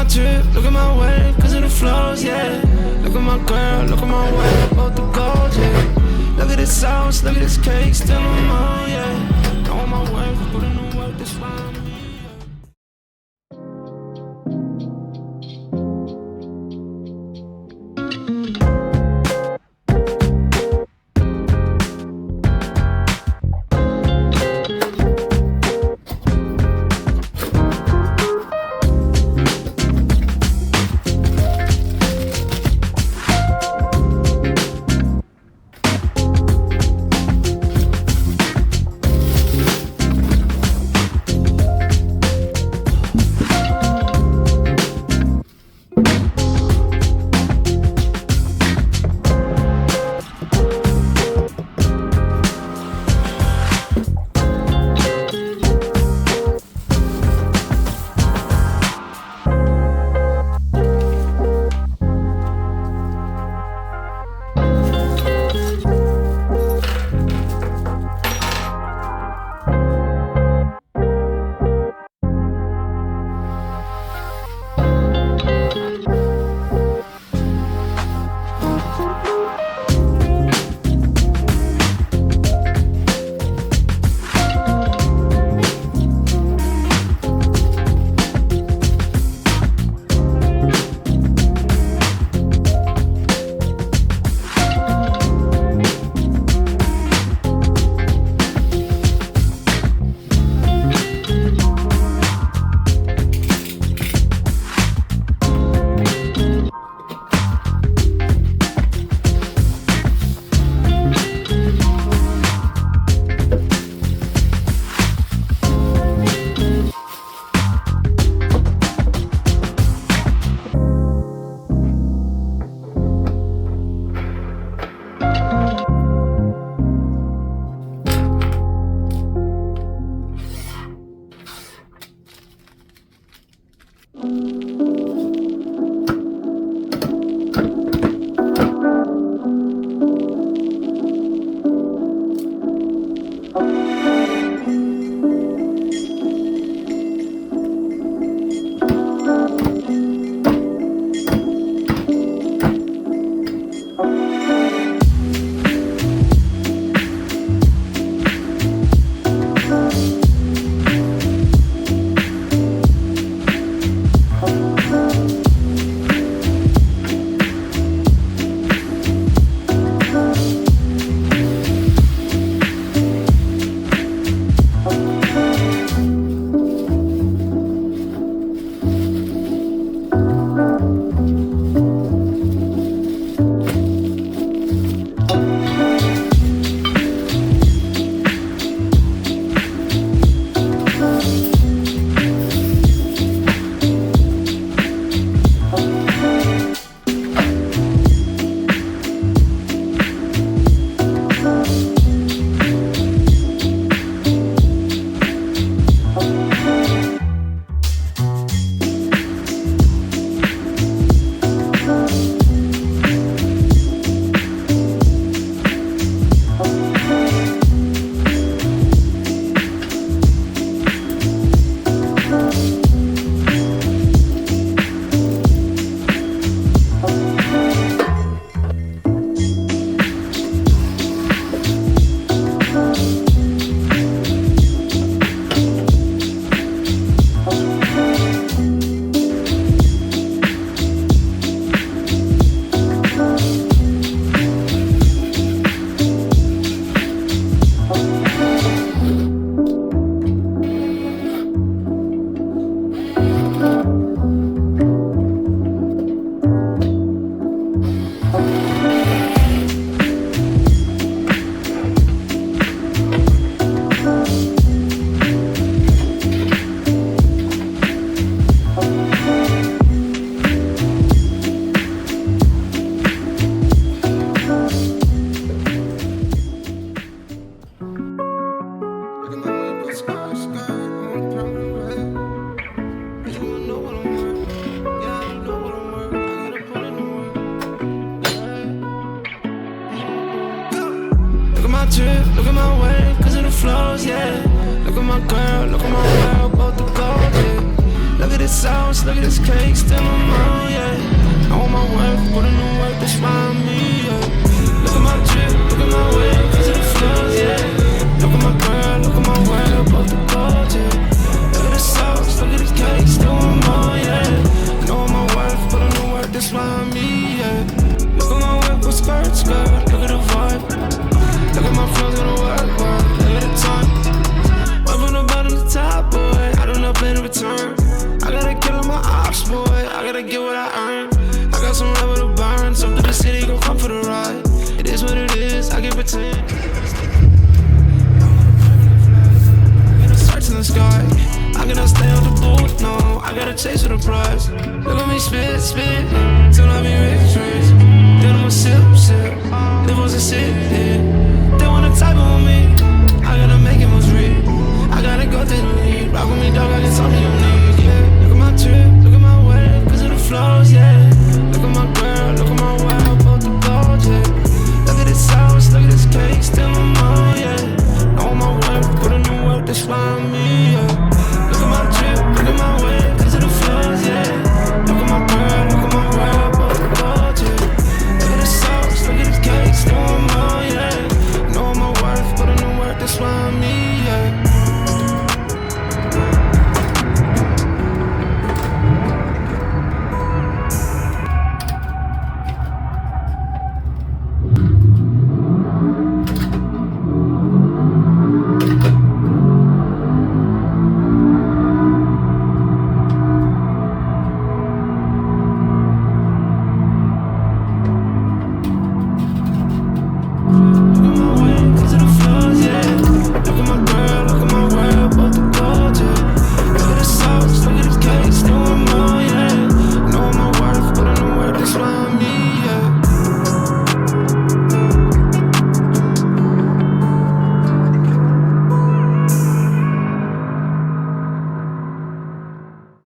my drip, look at my way, cause of the flows, yeah. Look at my girl, look at my way, both the gold, yeah. Look at this sauce, look at this cake, still on my own, yeah. I want my work, put in the work, this rhyme. drip, look at my way, cause of the flows, yeah. Look at my girl, look at my world, both the gold, yeah. Look at this sauce, look at this cake, still I'm on, yeah. I want my worth, put in the work, that's why I'm me, yeah. Look at my drip, look at my way, cause of the flows, yeah. Look at my girl, look at my world, both the gold, yeah. Look at the sauce, look at the cake, still I'm on, yeah. I know my worth, put in the work, that's why I'm me, yeah. Look at my whip with skirt, look at the vibe. Look at my flows, gonna work, look at the time. Went from the bottom to the top, boy, I don't know plan to return. I gotta kill my ops, boy, I gotta get what I earn. I got some rubber to burn, some through the city, gon' come for the ride. It is what it is, I can pretend. Search in the sky, I cannot stay on the booth, no, I gotta chase for the prize. Look at me spit, till I be rich. Then I'ma sip, live was a sit, yeah. They wanna type on me, I gotta make it most real. I gotta go through the lead, rock with me, dog, I can tell me